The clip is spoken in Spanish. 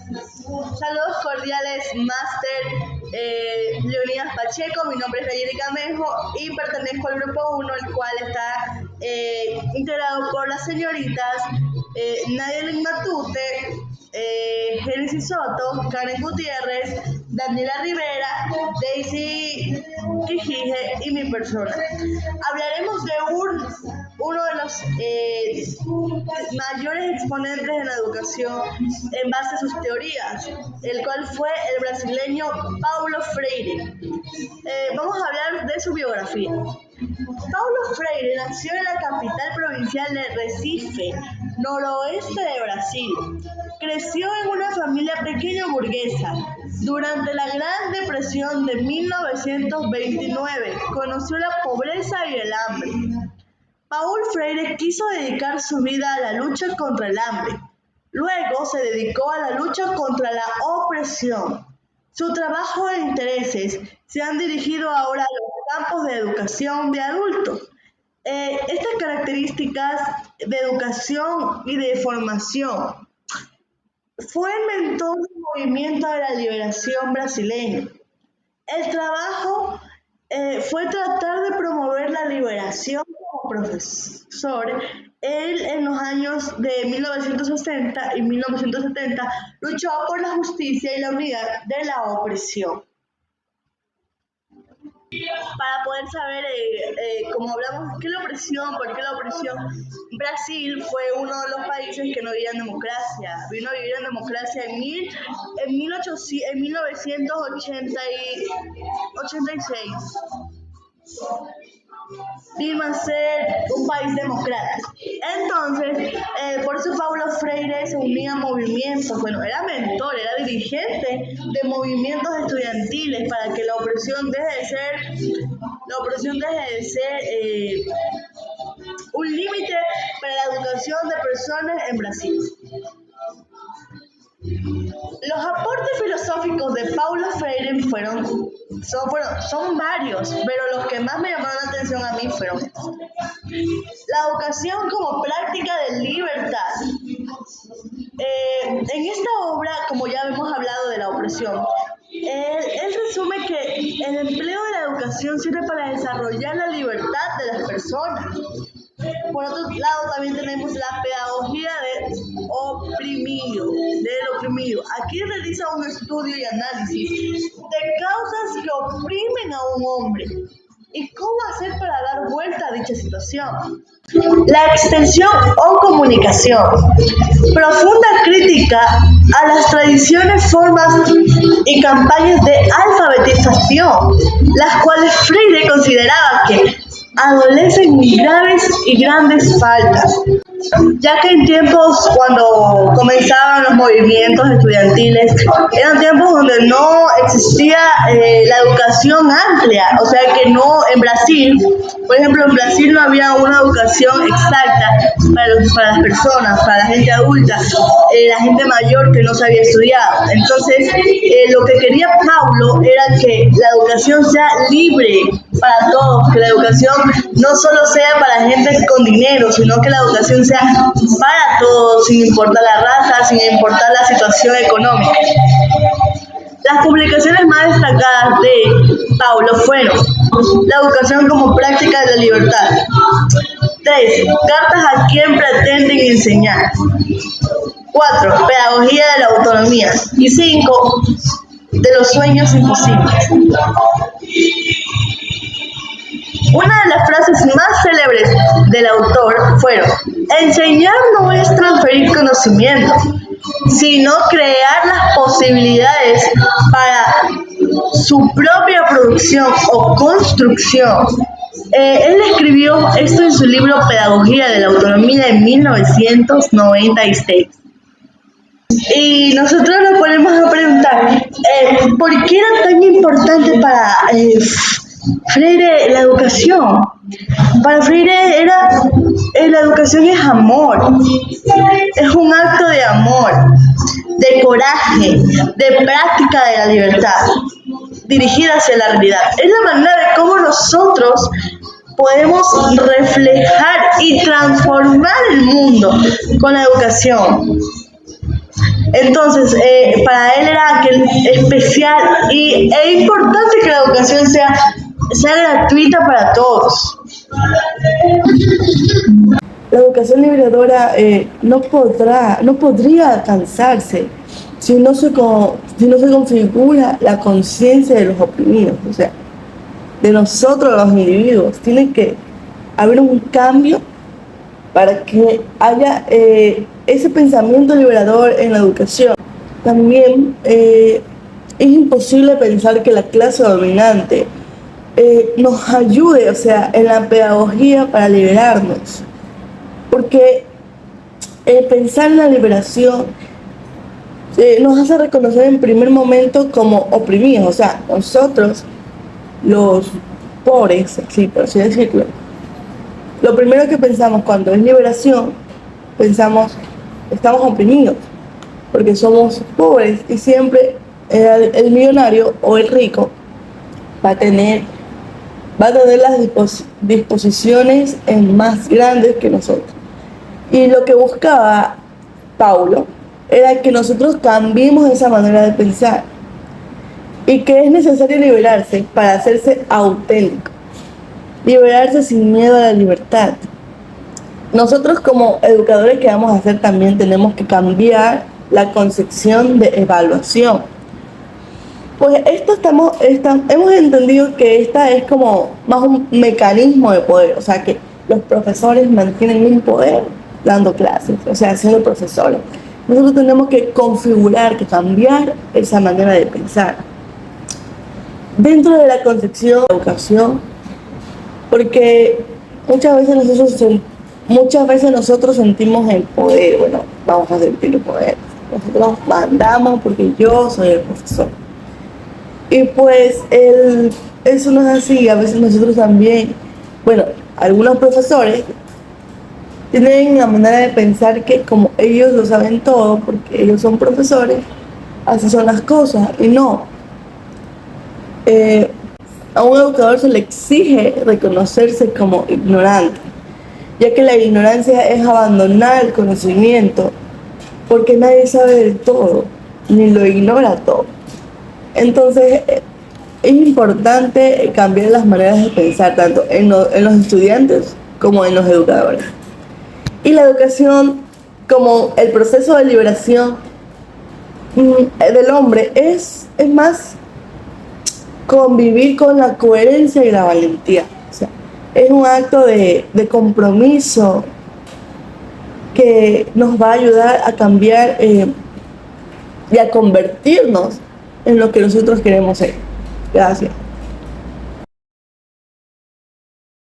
Saludos cordiales, Máster Leonidas Pacheco. Mi nombre es Nayeli Mejo y pertenezco al grupo 1, el cual está integrado por las señoritas Nayeli Matute, Génesis Soto, Karen Gutiérrez, Daniela Rivera, Daisy Quijije y mi persona. Hablaremos de uno de los mayores exponentes de la educación en base a sus teorías, el cual fue el brasileño Paulo Freire. Vamos a hablar de su biografía. Paulo Freire nació en la capital provincial de Recife, noroeste de Brasil. Creció en una familia pequeña burguesa. Durante la Gran Depresión de 1929, conoció la pobreza y el hambre. Paulo Freire quiso dedicar su vida a la lucha contra el hambre. Luego se dedicó a la lucha contra la opresión. Su trabajo e intereses se han dirigido ahora a los campos de educación de adultos. Estas características de educación y de formación. Fue el mentor del movimiento de la liberación brasileño. El trabajo fue tratar de promover la liberación como profesor. Él en los años de 1960 y 1970 luchó por la justicia y la unidad de la opresión. Para poder saber, como hablamos, ¿qué es la opresión? ¿Por qué la opresión? Brasil fue uno de los países que no vivía en democracia. Vino a vivir en democracia en 1986. Vino a ser un país democrático. Entonces, por eso Paulo Freire se unía a movimientos, era mentor, era dirigente de movimientos estudiantiles para que la opresión deje de ser un límite para la educación de personas en Brasil. Los aportes filosóficos de Paulo Freire son varios, pero los que más me llamaron la atención a mí fueron estos. La educación como práctica de libertad. En esta obra, como ya hemos hablado de la opresión, él resume que el empleo de la educación sirve para desarrollar la libertad de las personas. Por otro lado, también tenemos la pedagogía del oprimido. Aquí realiza un estudio y análisis de causas que oprimen a un hombre y cómo hacer para dar vuelta a dicha situación. La extensión o comunicación. Profunda crítica a las tradiciones, formas y campañas de alfabetización, las cuales Freire consideraba que adolecen graves y grandes faltas, ya que en tiempos cuando comenzaban los movimientos estudiantiles, eran tiempos donde no existía la educación amplia, o sea que no en Brasil, por ejemplo en Brasil no había una educación exacta para las personas, para la gente adulta, la gente mayor que no se había estudiado. Entonces lo que quería Paulo era que la educación sea libre para todos, que la educación no solo sea para gente con dinero, sino que la educación sea para todos, sin importar la raza, sin importar la situación económica. Las publicaciones más destacadas de Paulo fueron la educación como práctica de la libertad. 3. Cartas a quien pretenden enseñar. 4. Pedagogía de la autonomía. Y 5. De los sueños imposibles. Una de las frases más célebres del autor fueron: enseñar no es transferir conocimiento, sino crear las posibilidades para su propia producción o construcción. Él escribió esto en su libro Pedagogía de la Autonomía en 1996. Y nosotros nos ponemos a preguntar, ¿por qué era tan importante para Freire la educación? Para Freire la educación es amor, es un acto de amor, de coraje, de práctica de la libertad, dirigida hacia la realidad. Es la manera de cómo nosotros podemos reflejar y transformar el mundo con la educación. Entonces, para él era especial e importante que la educación sea gratuita para todos. La educación liberadora no podría alcanzarse si no se configura la conciencia de los oprimidos, o sea, de nosotros los individuos. Tiene que haber un cambio para que haya ese pensamiento liberador en la educación. También es imposible pensar que la clase dominante nos ayude, o sea, en la pedagogía para liberarnos. Porque pensar en la liberación nos hace reconocer en primer momento como oprimidos, o sea, nosotros, los pobres, así por así decirlo, lo primero que pensamos cuando es liberación, pensamos, estamos oprimidos, porque somos pobres y siempre el millonario o el rico va a tener las disposiciones más grandes que nosotros. Y lo que buscaba Paulo era que nosotros cambiemos esa manera de pensar y que es necesario liberarse para hacerse auténtico, liberarse sin miedo a la libertad. Nosotros como educadores, que vamos a hacer también, tenemos que cambiar la concepción de evaluación. Pues hemos entendido que esta es como más un mecanismo de poder, o sea que los profesores mantienen un poder dando clases, o sea, siendo profesores. Nosotros tenemos que configurar, que cambiar esa manera de pensar. Dentro de la concepción de educación, porque muchas veces nosotros sentimos el poder, bueno, vamos a sentir el poder. Nosotros mandamos porque yo soy el profesor. Y pues eso no es así, a veces nosotros también, bueno, algunos profesores tienen la manera de pensar que como ellos lo saben todo, porque ellos son profesores, así son las cosas, y no. A un educador se le exige reconocerse como ignorante, ya que la ignorancia es abandonar el conocimiento, porque nadie sabe de todo, ni lo ignora todo. Entonces, es importante cambiar las maneras de pensar, tanto en los estudiantes como en los educadores. Y la educación, como el proceso de liberación del hombre, es más convivir con la coherencia y la valentía. O sea, es un acto de compromiso que nos va a ayudar a cambiar y a convertirnos en lo que nosotros queremos ser. Gracias.